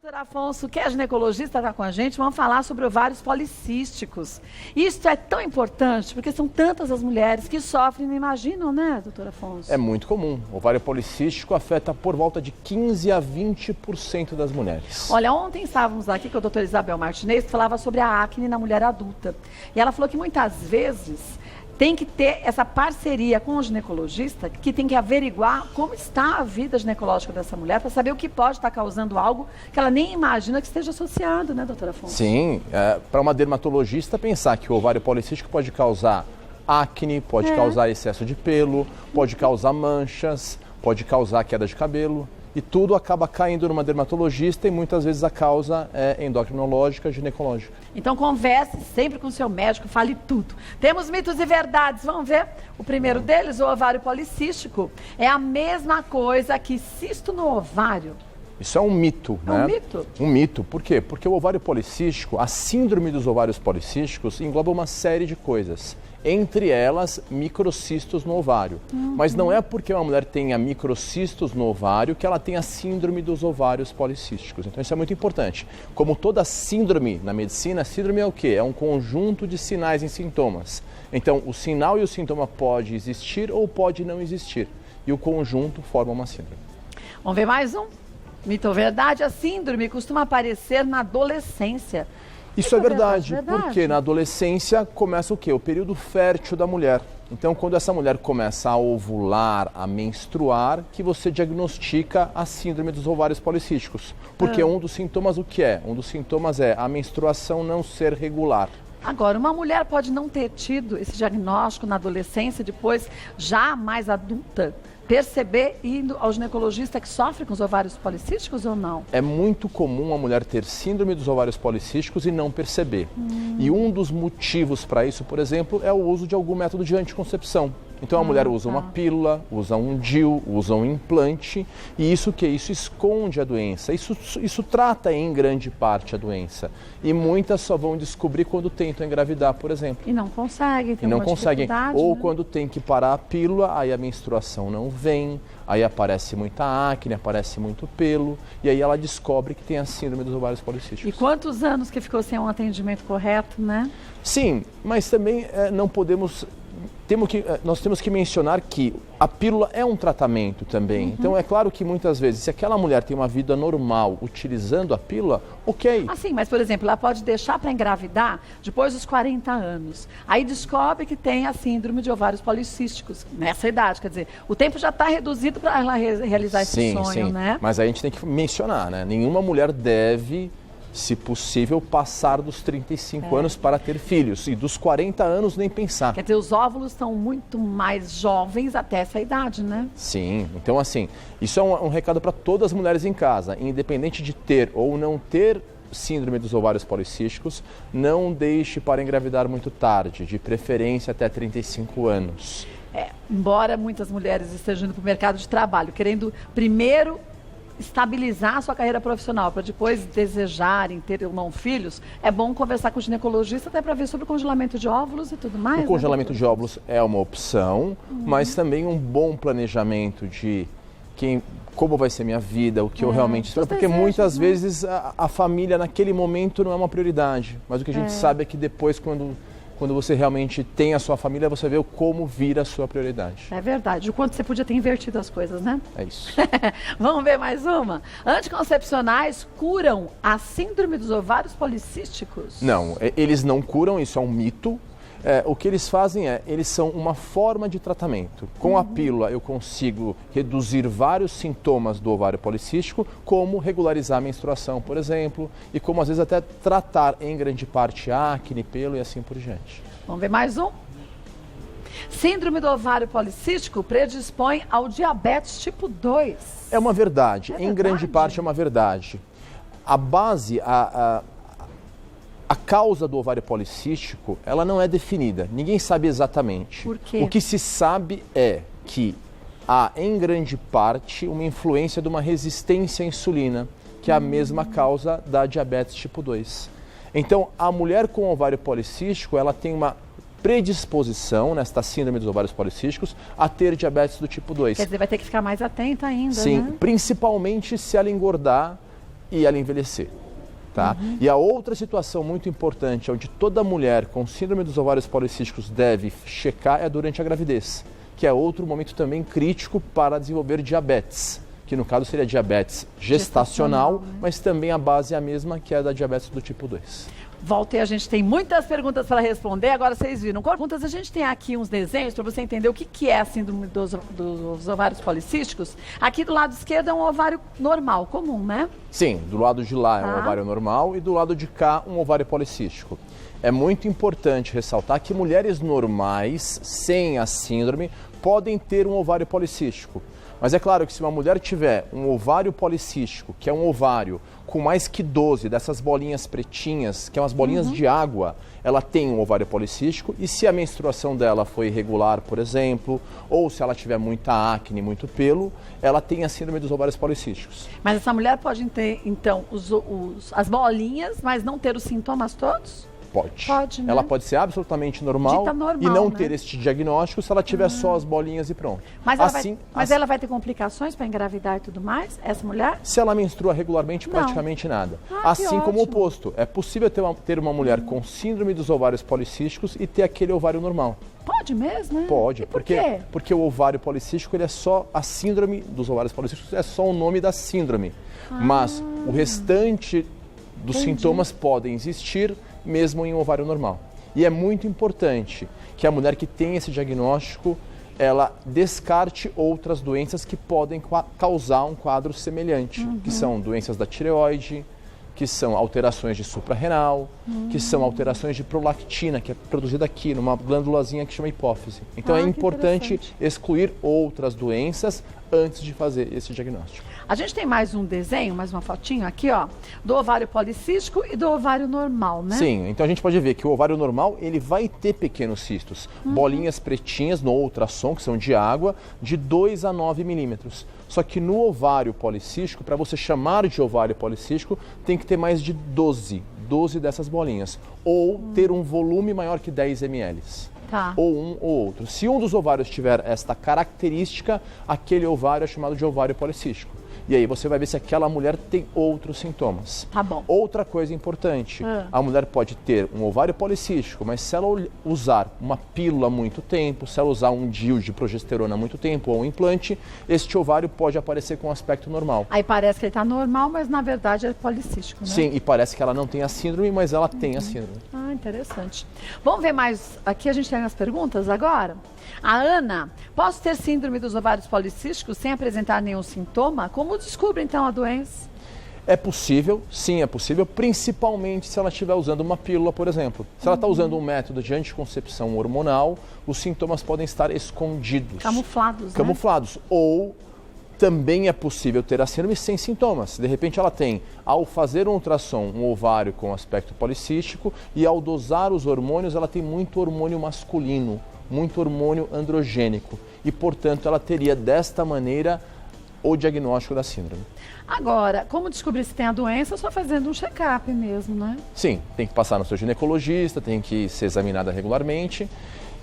Doutor Afonso, que é ginecologista, está com a gente, vamos falar sobre ovários policísticos. Isso é tão importante, porque são tantas as mulheres que sofrem e não imaginam, né, doutor Afonso? É muito comum. O ovário policístico afeta por volta de 15% a 20% das mulheres. Olha, ontem estávamos aqui com a doutora Isabel Martinez, que falava sobre a acne na mulher adulta. E ela falou que muitas vezes tem que ter essa parceria com o ginecologista, que tem que averiguar como está a vida ginecológica dessa mulher, para saber o que pode estar causando algo que ela nem imagina que esteja associado, né, doutora Afonso? Sim, para uma dermatologista pensar que o ovário policístico pode causar acne, pode causar excesso de pelo, pode causar manchas, pode causar queda de cabelo. E tudo acaba caindo numa dermatologista e muitas vezes a causa é endocrinológica, ginecológica. Então converse sempre com o seu médico, fale tudo. Temos mitos e verdades, vamos ver? O primeiro deles, o ovário policístico, é a mesma coisa que cisto no ovário. Isso é um mito, né? É um mito? Um mito. Por quê? Porque o ovário policístico, a síndrome dos ovários policísticos engloba uma série de coisas. Entre elas, microcistos no ovário. Mas não é porque uma mulher tenha microcistos no ovário que ela tem a síndrome dos ovários policísticos. Então isso é muito importante. Como toda síndrome na medicina, síndrome é o quê? É um conjunto de sinais e sintomas. Então o sinal e o sintoma pode existir ou pode não existir. E o conjunto forma uma síndrome. Vamos ver mais um? Mito ou verdade? A síndrome costuma aparecer na adolescência. Isso é verdade, porque na adolescência começa o quê? O período fértil da mulher. Então, quando essa mulher começa a ovular, a menstruar, que você diagnostica a síndrome dos ovários policísticos. Porque um dos sintomas o que é? Um dos sintomas é a menstruação não ser regular. Agora, uma mulher pode não ter tido esse diagnóstico na adolescência, depois, já mais adulta, perceber indo ao ginecologista que sofre com os ovários policísticos ou não? É muito comum a mulher ter síndrome dos ovários policísticos e não perceber. E um dos motivos para isso, por exemplo, é o uso de algum método de anticoncepção. Então a mulher usa uma pílula, usa um DIU, usa um implante, e isso que isso esconde a doença. Isso trata em grande parte a doença. E muitas só vão descobrir quando tentam engravidar, por exemplo. E não conseguem, tem e não uma conseguem. dificuldade, Ou né? quando tem que parar a pílula, aí a menstruação não vem, aí aparece muita acne, aparece muito pelo, e aí ela descobre que tem a síndrome dos ovários policísticos. E quantos anos que ficou sem um atendimento correto, né? Sim, mas também não podemos... nós temos que mencionar que a pílula é um tratamento também. Então é claro que muitas vezes, se aquela mulher tem uma vida normal utilizando a pílula, ok. Assim, mas por exemplo, ela pode deixar para engravidar depois dos 40 anos. Aí descobre que tem a síndrome de ovários policísticos nessa idade. Quer dizer, o tempo já está reduzido para ela realizar esse sonho, né? Mas aí a gente tem que mencionar, né? Nenhuma mulher deve, se possível, passar dos 35 anos para ter filhos. E dos 40 anos nem pensar. Quer dizer, os óvulos estão muito mais jovens até essa idade, né? Sim, então assim, isso é um recado para todas as mulheres em casa. Independente de ter ou não ter síndrome dos ovários policísticos, não deixe para engravidar muito tarde, de preferência até 35 anos. Embora muitas mulheres estejam indo para o mercado de trabalho, querendo primeiro estabilizar a sua carreira profissional, para depois desejarem ter ou não filhos, é bom conversar com o ginecologista até para ver sobre o congelamento de óvulos e tudo mais. O congelamento de óvulos é uma opção, mas também um bom planejamento de como vai ser minha vida, o que eu realmente espero, porque muitas vezes a família naquele momento não é uma prioridade, mas o que a gente sabe é que depois, quando você realmente tem a sua família, você vê como vira a sua prioridade. É verdade. O quanto você podia ter invertido as coisas, né? É isso. Vamos ver mais uma? Anticoncepcionais curam a síndrome dos ovários policísticos? Não, eles não curam, isso é um mito. O que eles fazem eles são uma forma de tratamento. Com a pílula eu consigo reduzir vários sintomas do ovário policístico, como regularizar a menstruação, por exemplo, e como às vezes até tratar em grande parte acne, pelo e assim por diante. Vamos ver mais um? Síndrome do ovário policístico predispõe ao diabetes tipo 2. É uma verdade, em grande parte é uma verdade. A base, a causa do ovário policístico, ela não é definida. Ninguém sabe exatamente. Por quê? O que se sabe é que há, em grande parte, uma influência de uma resistência à insulina, que é a mesma causa da diabetes tipo 2. Então, a mulher com ovário policístico, ela tem uma predisposição, nesta síndrome dos ovários policísticos, a ter diabetes do tipo 2. Quer dizer, vai ter que ficar mais atenta ainda, Sim, né? principalmente se ela engordar e ela envelhecer. Tá? E a outra situação muito importante, onde toda mulher com síndrome dos ovários policísticos deve checar, é durante a gravidez, que é outro momento também crítico para desenvolver diabetes, que no caso seria diabetes gestacional, né? mas também a base é a mesma, que é a da diabetes do tipo 2. Volta e a gente tem muitas perguntas para responder. Agora vocês viram. Perguntas, a gente tem aqui uns desenhos para você entender o que é a síndrome dos ovários policísticos. Aqui do lado esquerdo é um ovário normal, comum, né? Sim, do lado de lá é um ovário normal e do lado de cá um ovário policístico. É muito importante ressaltar que mulheres normais, sem a síndrome, podem ter um ovário policístico. Mas é claro que se uma mulher tiver um ovário policístico, que é um ovário com mais que 12 dessas bolinhas pretinhas, que são as bolinhas de água, ela tem um ovário policístico. E se a menstruação dela foi irregular, por exemplo, ou se ela tiver muita acne, muito pelo, ela tem a síndrome dos ovários policísticos. Mas essa mulher pode ter, então, as bolinhas, mas não ter os sintomas todos? Pode, né? Ela pode ser absolutamente normal, normal, e não né? ter este diagnóstico se ela tiver só as bolinhas e pronto. Mas ela vai ter complicações para engravidar e tudo mais, essa mulher? Se ela menstrua regularmente, praticamente nada. Assim como o oposto. É possível ter uma mulher com síndrome dos ovários policísticos e ter aquele ovário normal. Pode mesmo, né? Pode. E por quê? Porque o ovário policístico, ele é só a síndrome dos ovários policísticos, é só o nome da síndrome. Mas o restante dos sintomas podem existir mesmo em um ovário normal. E é muito importante que a mulher que tem esse diagnóstico, ela descarte outras doenças que podem causar um quadro semelhante, que são doenças da tireoide, que são alterações de suprarrenal, que são alterações de prolactina, que é produzida aqui, numa glândulazinha que chama hipófise. Então é importante excluir outras doenças antes de fazer esse diagnóstico. A gente tem mais um desenho, mais uma fotinho aqui, ó, do ovário policístico e do ovário normal, né? Sim, então a gente pode ver que o ovário normal, ele vai ter pequenos cistos, bolinhas pretinhas no ultrassom, que são de água, de 2 a 9 milímetros. Só que no ovário policístico, para você chamar de ovário policístico, tem que ter mais de 12 dessas bolinhas, ou ter um volume maior que 10 ml. Tá. Ou um ou outro. Se um dos ovários tiver esta característica, aquele ovário é chamado de ovário policístico. E aí você vai ver se aquela mulher tem outros sintomas. Tá bom. Outra coisa importante, a mulher pode ter um ovário policístico, mas se ela usar uma pílula há muito tempo, se ela usar um DIU de progesterona há muito tempo ou um implante, este ovário pode aparecer com um aspecto normal. Aí parece que ele está normal, mas na verdade é policístico, né? Sim, e parece que ela não tem a síndrome, mas ela tem a síndrome. Ah, interessante. Vamos ver mais, aqui a gente tem as perguntas agora. A Ana, posso ter síndrome dos ovários policísticos sem apresentar nenhum sintoma? Como descobre então a doença? É possível, sim, é possível, principalmente se ela estiver usando uma pílula, por exemplo. Se ela está usando um método de anticoncepção hormonal, os sintomas podem estar escondidos. Camuflados, né? Camuflados. Ou também é possível ter a síndrome sem sintomas. De repente ela tem, ao fazer um ultrassom, um ovário com aspecto policístico, e ao dosar os hormônios, ela tem muito hormônio masculino, muito hormônio androgênico. E, portanto, ela teria desta maneira o diagnóstico da síndrome. Agora, como descobrir se tem a doença? Só fazendo um check-up mesmo, né? Sim, tem que passar no seu ginecologista, tem que ser examinada regularmente.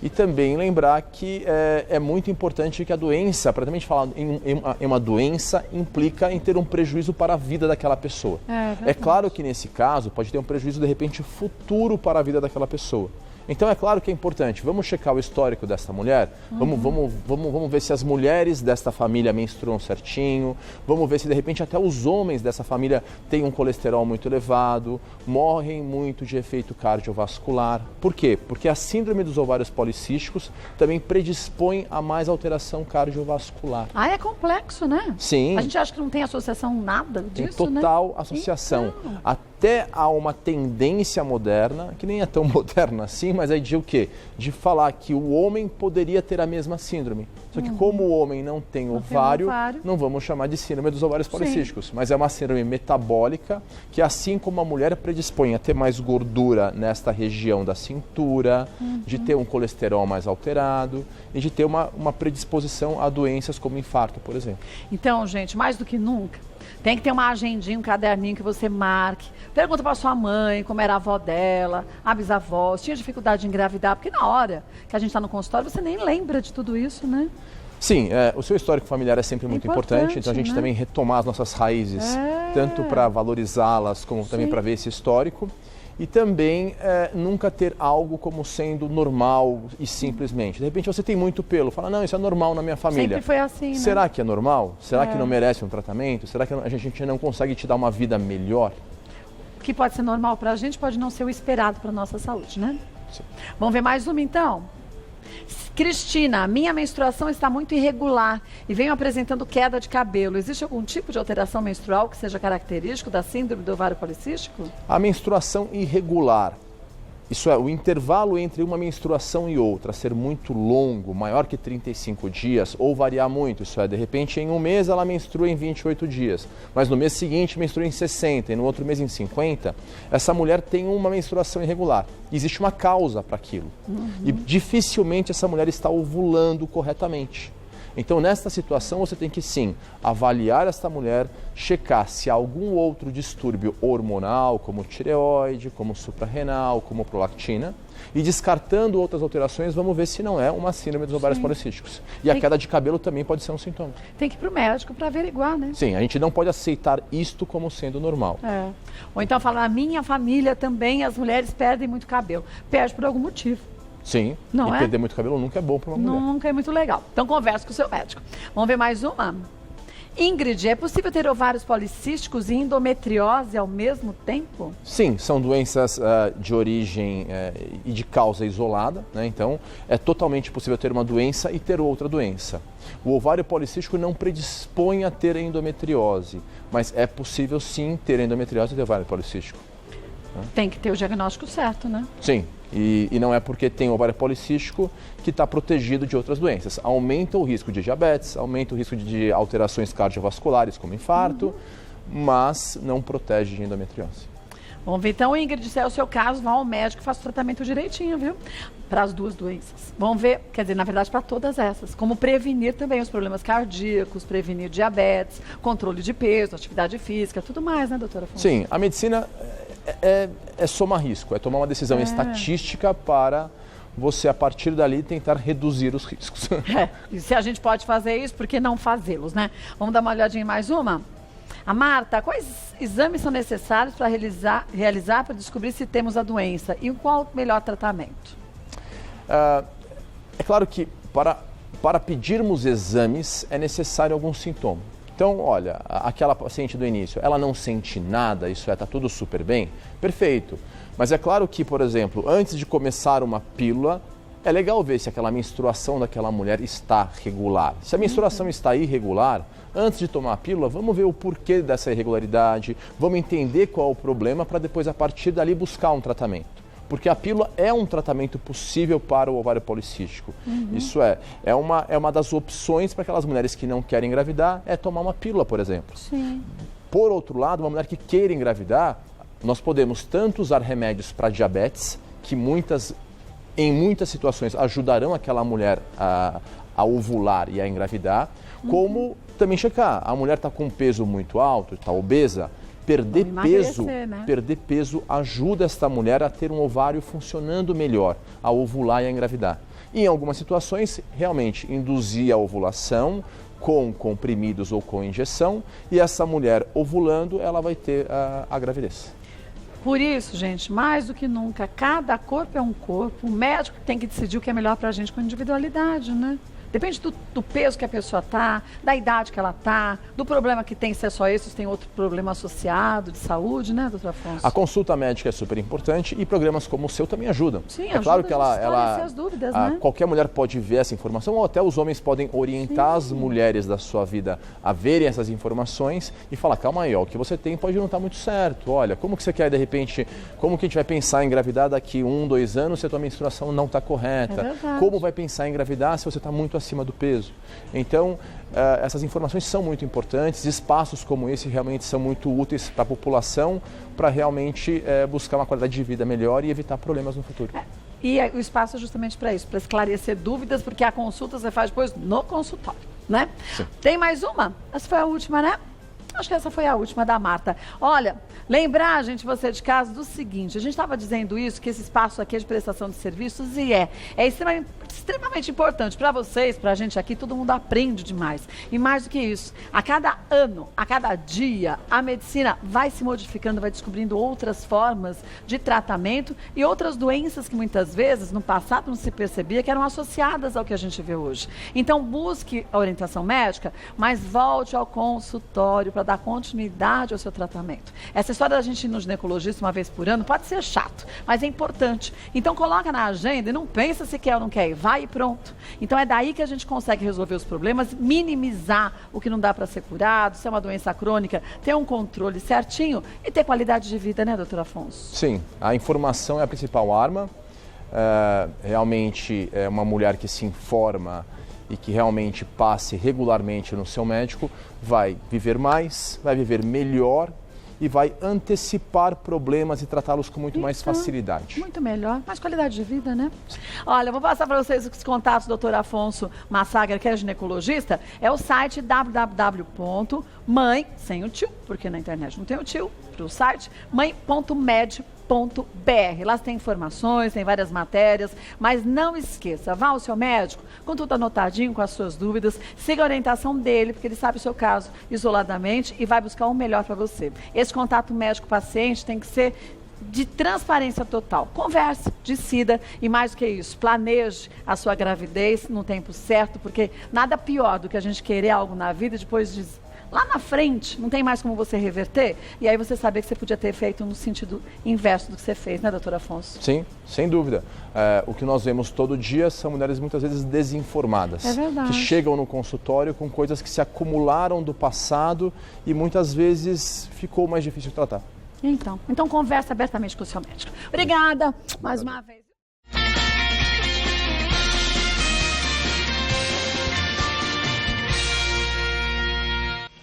E também lembrar que é muito importante que a doença, praticamente falando em uma doença, implica em ter um prejuízo para a vida daquela pessoa. É claro que nesse caso pode ter um prejuízo de repente futuro para a vida daquela pessoa. Então é claro que é importante, vamos checar o histórico dessa mulher, vamos ver se as mulheres desta família menstruam certinho, vamos ver se de repente até os homens dessa família têm um colesterol muito elevado, morrem muito de efeito cardiovascular. Por quê? Porque a síndrome dos ovários policísticos também predispõe a mais alteração cardiovascular. Ah, é complexo, né? Sim. A gente acha que não tem associação nada disso, tem total associação. Então. Até há uma tendência moderna, que nem é tão moderna assim, mas é de o quê? De falar que o homem poderia ter a mesma síndrome. Só que como o homem não tem ovário, não vamos chamar de síndrome dos ovários policísticos. Mas é uma síndrome metabólica que, assim como a mulher predispõe a ter mais gordura nesta região da cintura, de ter um colesterol mais alterado e de ter uma predisposição a doenças como infarto, por exemplo. Então, gente, mais do que nunca, tem que ter uma agendinha, um caderninho que você marque. Pergunta para sua mãe como era a avó dela, a bisavó, se tinha dificuldade de engravidar, porque na hora que a gente está no consultório você nem lembra de tudo isso, né? Sim, o seu histórico familiar é sempre muito importante, então a gente também retomar as nossas raízes, tanto para valorizá-las, como também para ver esse histórico. E também nunca ter algo como sendo normal e simplesmente. De repente você tem muito pelo, fala, não, isso é normal na minha família. Sempre foi assim, né? Será que é normal? Será que não merece um tratamento? Será que a gente não consegue te dar uma vida melhor? O que pode ser normal para a gente pode não ser o esperado para a nossa saúde, né? Sim. Vamos ver mais uma então? Cristina, minha menstruação está muito irregular e venho apresentando queda de cabelo. Existe algum tipo de alteração menstrual que seja característico da síndrome do ovário policístico? A menstruação irregular, isso é, o intervalo entre uma menstruação e outra ser muito longo, maior que 35 dias, ou variar muito, isso é, de repente em um mês ela menstrua em 28 dias, mas no mês seguinte menstrua em 60 e no outro mês em 50, essa mulher tem uma menstruação irregular. Existe uma causa para aquilo. E dificilmente essa mulher está ovulando corretamente. Então, nesta situação, você tem que, sim, avaliar esta mulher, checar se há algum outro distúrbio hormonal, como tireoide, como suprarrenal, como prolactina, e descartando outras alterações, vamos ver se não é uma síndrome dos ovários policísticos. E a queda de cabelo também pode ser um sintoma. Tem que ir para o médico para averiguar, né? Sim, a gente não pode aceitar isto como sendo normal. Ou então falar, na minha família também as mulheres perdem muito cabelo. Perde por algum motivo. Sim, não perder muito cabelo nunca é bom para uma mulher. Nunca é muito legal. Então converse com o seu médico. Vamos ver mais uma? Ingrid, é possível ter ovários policísticos e endometriose ao mesmo tempo? Sim, são doenças de origem e de causa isolada, né? Então é totalmente possível ter uma doença e ter outra doença. O ovário policístico não predispõe a ter endometriose, mas é possível sim ter endometriose e ter ovário policístico. Tem que ter o diagnóstico certo, né? Sim, e não é porque tem ovário policístico que está protegido de outras doenças. Aumenta o risco de diabetes, aumenta o risco de alterações cardiovasculares, como infarto, mas não protege de endometriose. Vamos ver então, Ingrid, se é o seu caso, vá ao médico e faça o tratamento direitinho, viu? Para as duas doenças. Vamos ver, quer dizer, na verdade, para todas essas. Como prevenir também os problemas cardíacos, prevenir diabetes, controle de peso, atividade física, tudo mais, né, doutora Afonso? Sim, a medicina é somar risco, é tomar uma decisão estatística para você, a partir dali, tentar reduzir os riscos. E se a gente pode fazer isso, por que não fazê-los, né? Vamos dar uma olhadinha em mais uma? A Marta, quais exames são necessários para realizar para descobrir se temos a doença e qual o melhor tratamento? É claro que para pedirmos exames é necessário algum sintoma. Então, olha, aquela paciente do início, ela não sente nada, isso está tudo super bem, perfeito. Mas é claro que, por exemplo, antes de começar uma pílula, é legal ver se aquela menstruação daquela mulher está regular. Se a menstruação está irregular, antes de tomar a pílula, vamos ver o porquê dessa irregularidade, vamos entender qual é o problema para depois, a partir dali, buscar um tratamento. Porque a pílula é um tratamento possível para o ovário policístico. Isso é uma das opções para aquelas mulheres que não querem engravidar, é tomar uma pílula, por exemplo. Sim. Por outro lado, uma mulher que queira engravidar, nós podemos tanto usar remédios para diabetes, que em muitas situações ajudarão aquela mulher a ovular e a engravidar, como também checar, a mulher está com um peso muito alto, está obesa, perder peso ajuda esta mulher a ter um ovário funcionando melhor, a ovular e a engravidar. E em algumas situações, realmente, induzir a ovulação com comprimidos ou com injeção, e essa mulher ovulando, ela vai ter a gravidez. Por isso, gente, mais do que nunca, cada corpo é um corpo, o médico tem que decidir o que é melhor para a gente com individualidade, né? Depende do peso que a pessoa está, da idade que ela está, do problema que tem, se é só esse, se tem outro problema associado de saúde, né, doutor Afonso? A consulta médica é super importante e programas como o seu também ajudam. Sim, é claro que as dúvidas, né? Qualquer mulher pode ver essa informação, ou até os homens podem orientar as mulheres da sua vida a verem essas informações e falar, calma aí, ó, o que você tem pode não estar muito certo. Olha, como que você quer, de repente, como que a gente vai pensar em engravidar daqui 1, 2 anos se a tua menstruação não está correta? É verdade. Como vai pensar em engravidar se você está muito acima do peso? Então, essas informações são muito importantes, espaços como esse realmente são muito úteis para a população, para realmente buscar uma qualidade de vida melhor e evitar problemas no futuro. E o espaço é justamente para isso, para esclarecer dúvidas, porque a consulta você faz depois no consultório, né? Sim. Tem mais uma? Essa foi a última, né? Acho que essa foi a última da Marta. Olha, lembrar, gente, você de casa, do seguinte, a gente estava dizendo isso, que esse espaço aqui é de prestação de serviços e é extremamente extremamente importante para vocês, para a gente aqui, todo mundo aprende demais. E mais do que isso, a cada ano, a cada dia, a medicina vai se modificando, vai descobrindo outras formas de tratamento e outras doenças que muitas vezes no passado não se percebia que eram associadas ao que a gente vê hoje. Então busque a orientação médica, mas volte ao consultório para dar continuidade ao seu tratamento. Essa história da gente ir no ginecologista uma vez por ano pode ser chato, mas é importante. Então coloca na agenda e não pensa se quer ou não quer ir, vai e pronto. Então é daí que a gente consegue resolver os problemas, minimizar o que não dá para ser curado, se é uma doença crônica, ter um controle certinho e ter qualidade de vida, né, doutor Afonso? Sim, a informação é a principal arma. Realmente é uma mulher que se informa e que realmente passe regularmente no seu médico, vai viver mais, vai viver melhor e vai antecipar problemas e tratá-los com muito mais facilidade. Muito melhor, mais qualidade de vida, né? Olha, eu vou passar para vocês os contatos do doutor Afonso Massager, que é ginecologista. É o site www.mãe, sem o tio, porque na internet não tem o tio, para o site, mãe.med.br. Lá tem informações, tem várias matérias, mas não esqueça, vá ao seu médico com tudo anotadinho, com as suas dúvidas, siga a orientação dele, porque ele sabe o seu caso isoladamente e vai buscar o melhor para você. Esse contato médico-paciente tem que ser de transparência total. Converse, decida e mais do que isso, planeje a sua gravidez no tempo certo, porque nada pior do que a gente querer algo na vida e depois lá na frente, não tem mais como você reverter, e aí você saber que você podia ter feito no sentido inverso do que você fez, né, doutor Afonso? Sim, sem dúvida. O que nós vemos todo dia são mulheres muitas vezes desinformadas. É verdade. Que chegam no consultório com coisas que se acumularam do passado e muitas vezes ficou mais difícil de tratar. Então converse abertamente com o seu médico. Obrigada, mais uma vez.